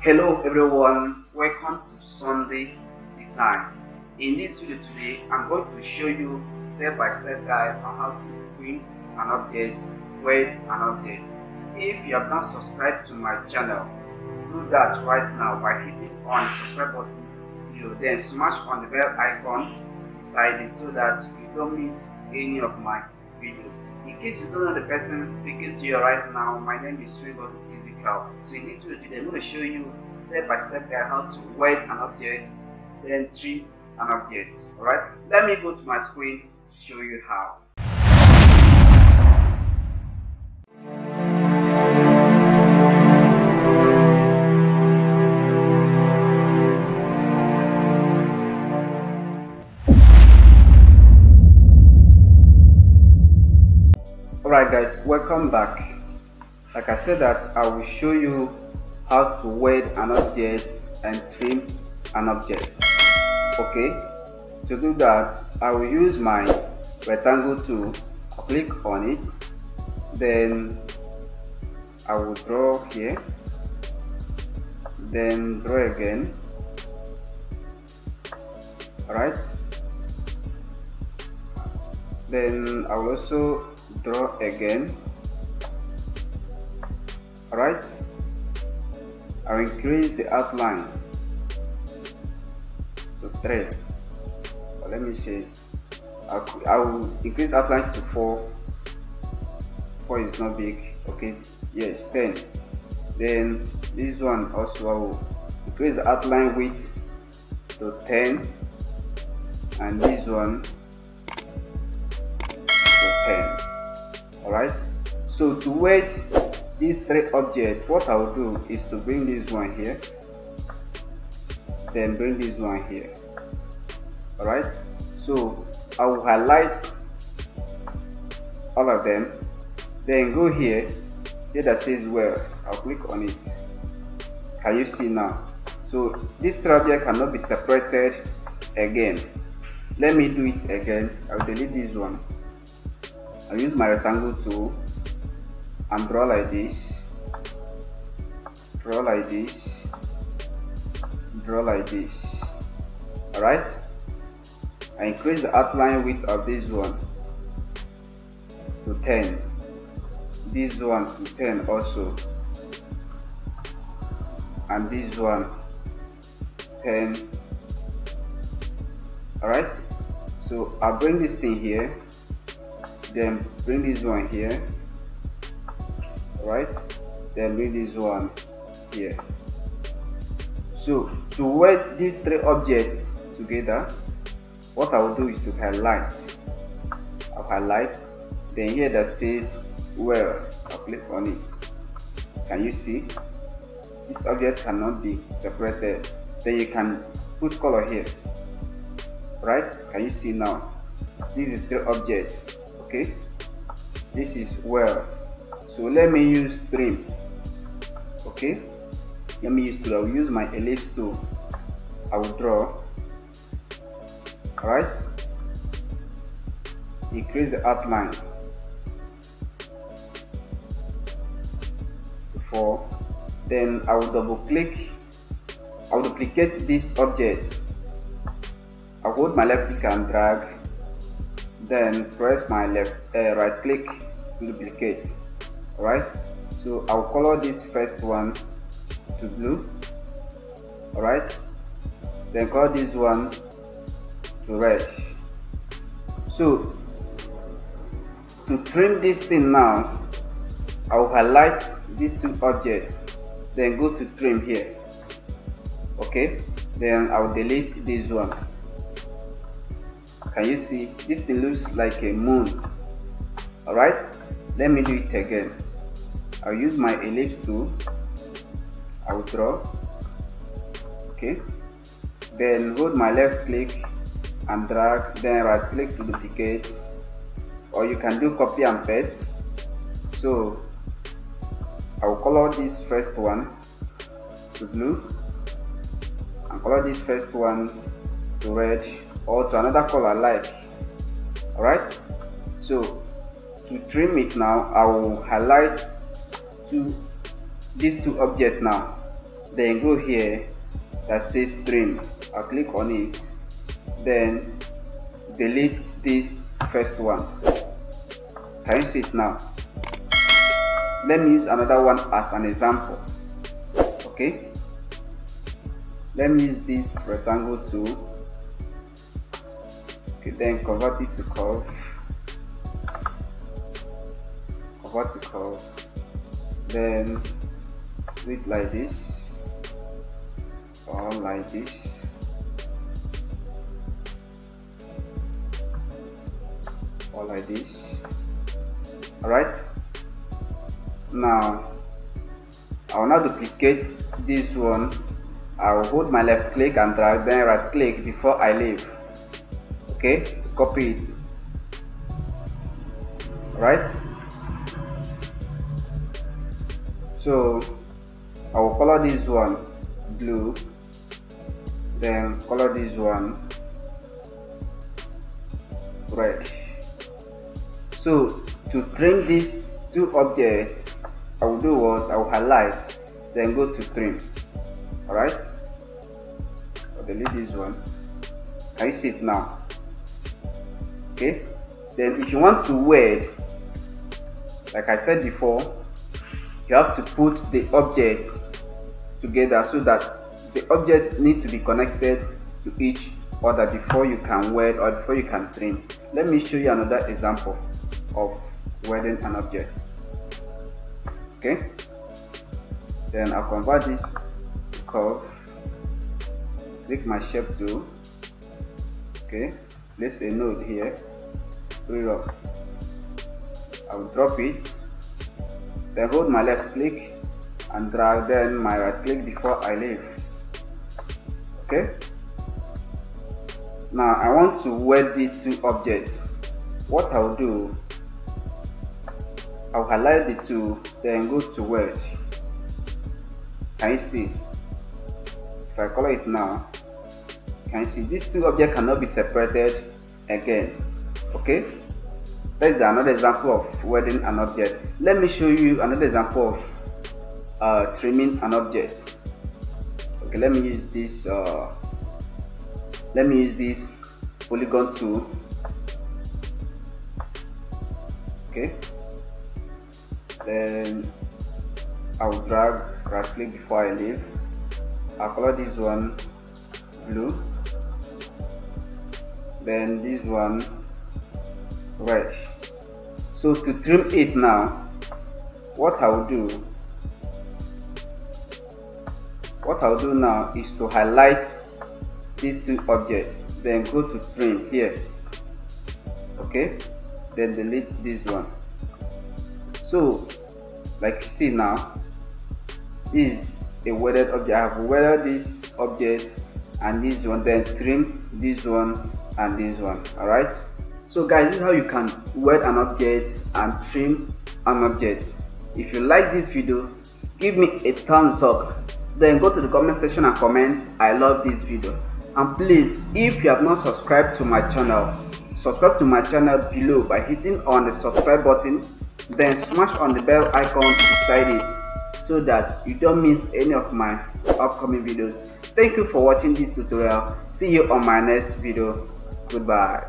Hello everyone, welcome to Sunday Design. In this video today, I'm going to show you step-by-step guide on how to trim an object, weld an object. If you have not subscribed to my channel, do that right now by hitting on the subscribe button below, then smash on the bell icon beside it so that you don't miss any of my videos. In case you don't know the person speaking to you right now, my name is Swingos Ezekiel. So in this video today, I'm going to show you step-by-step guide how to weld an object, then trim an object. Alright, let me go to my screen to show you how. Alright guys, welcome back. Like I said that I will show you how to weld an object and trim an object. Okay, to do that I will use my rectangle tool, click on it, then I will draw here, then draw again. Alright, then I will also draw again. Alright, I will increase the outline to 3. But let me see, I will increase the outline to 4. 4 is not big. Okay, yes, 10. Then this one also I will increase the outline width to 10, and this one to 10. Alright, so to weld these 3 objects, what I will do is to bring this one here, then bring this one here. Alright, so I will highlight all of them, then go here that says weld. I'll click on it. Can you see now? So this 3 objects cannot be separated again. Let me do it again. I'll delete this one. I'll use my rectangle tool and draw like this, draw like this, draw like this. Alright, I increase the outline width of this one to 10, this one to 10 also, and this one 10. Alright, so I'll bring this thing here, then bring this one here. Right, then bring this one here. So to weld these 3 objects together, what I will do is to highlight. I'll highlight, then here that says weld, I'll click on it. Can you see? This object cannot be separated. Then you can put color here. Right, can you see now? This is 3 objects. Okay, this is weld. So let me use trim. Okay, let me use tool. I will use my ellipse tool. I will draw. Alright, increase the outline to 4. Then I will double click. I will duplicate this object. I will hold my left click and drag. Then press my right click to duplicate. Alright, so I'll color this first one to blue. Alright, then color this one to red. So to trim this thing now, I'll highlight these 2 objects, then go to trim here. Okay, then I'll delete this one. Can you see? This thing looks like a moon. Alright, let me do it again. I'll use my ellipse tool. I will draw. Okay, then hold my left click and drag, then right click to duplicate, or you can do copy and paste. So I will color this first one to blue and color this first one to red, or to another color I like. Alright, so to trim it now, I will highlight these 2 objects now, then go here that says trim. I'll click on it, then delete this first one. Can you see it now? Let me use another one as an example. Okay, let me use this rectangle tool. Okay, then convert it to curve. Convert to curve. Then do it like this or like this. Or like this. Alright. Now I will now duplicate this one. I will hold my left click and drag, then right click before I leave. Okay, to copy it. Alright. So I will color this one blue, then color this one red. So to trim these two objects, I will do what? I will highlight, then go to trim. Alright, I'll delete this one. Can you see it now? Okay, then if you want to weld, like I said before, you have to put the objects together so that the objects need to be connected to each other before you can weld or before you can trim. Let me show you another example of welding an object. Okay, then I'll convert this to curve, click my shape tool. Okay, place a node here, put it up. I will drop it, then hold my left click and drag, then my right click before I leave. Okay, now I want to weld these two objects. What I'll do, I'll highlight the two, then go to weld. Can you see? If I color it now, can you see these two objects cannot be separated again? Okay, that is another example of welding an object. Let me show you another example of trimming an object. Okay, let me use this. Let me use this polygon tool. Okay, then I'll drag, right click before I leave. I'll color this one blue, then this one red. So to trim it now, what I'll do now is to highlight these two objects, then go to trim here. Okay, then delete this one. So like you see now, this is a welded object. I have welded this object and this one, then trim this one and this one. Alright, so guys, this is how you can weld an object and trim an object. If you like this video, give me a thumbs up, then go to the comment section and comment I love this video. And please, if you have not subscribed to my channel, subscribe to my channel below by hitting on the subscribe button, then smash on the bell icon beside it so that you don't miss any of my upcoming videos. Thank you for watching this tutorial. See you on my next video. Goodbye.